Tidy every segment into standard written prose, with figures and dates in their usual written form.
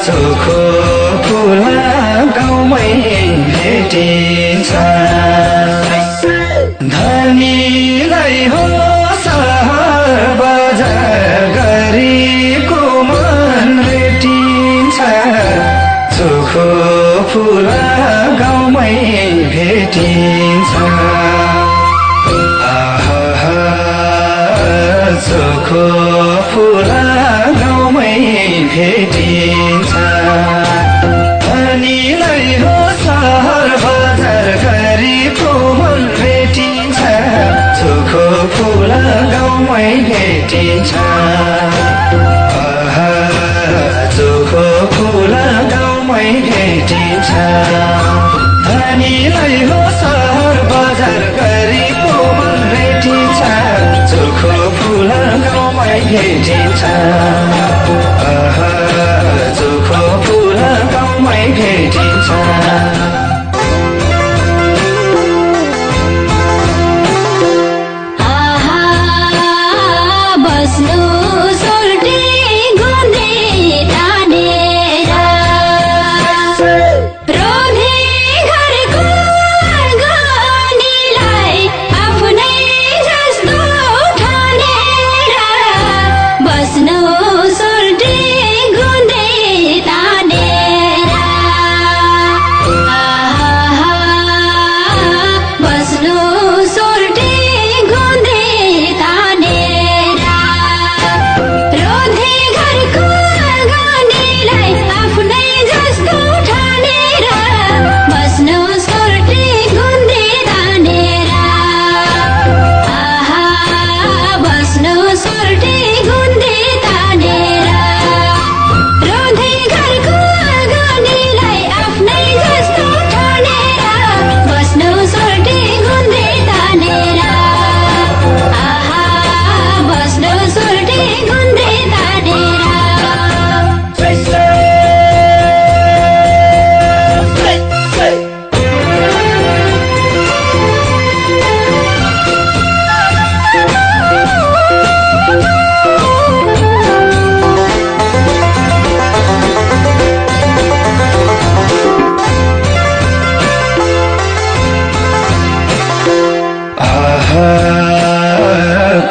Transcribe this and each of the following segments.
चोखो फुला गाउँमै भेटिन्छ धनीलाई हो सहर बजार गरिबको मन भेटिन्छ चोखो फुला गाउँमै भेटिन्छ चोखो फुला गाउँमै भेटिन्छ धनीलाई हो सहर बजार गरिबको मन भेटिन्छ चोखो फुला गाउँमै भेटिन्छ चोखो फुला गाउँमै भेटिन्छ धनीलाई हो सहर बजार गरिबको मन भेटिन्छ चोखो फुला गाउँमै भेटिन्छ चोखो फुला गाउँमै भेटिन्छ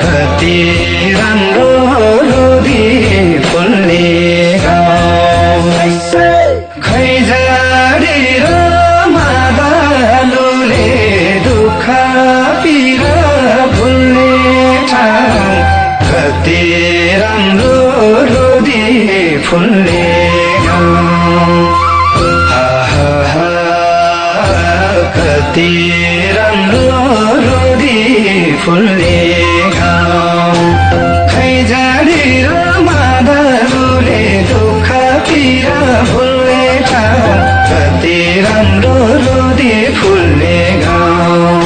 कति राम्रो रुदी फुल्ने गाउँ खैजाडी र मादलुले दुःख पीडा भुल्ने ठाउँ कति राम्रो रुदी फुल्ने गाउँ कति राम्रो रुदी फुल्ने गाउँ खैजाडी र मादलुले दुःख पीडा भुल्ने ठाउँ कति राम्रो रुदी फुल्ने गाउँ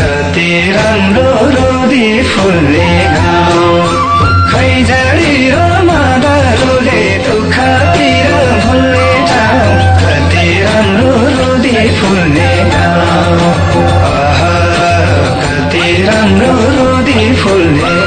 कति राम्रो रुदी फुल्ने गाउँ खैजाडी र मादलुले दुःख पीडा भुल्ने ठाउँ कति राम्रो रुदी फुल्ने गाउँ कति राम्रो रुदी फुल्ने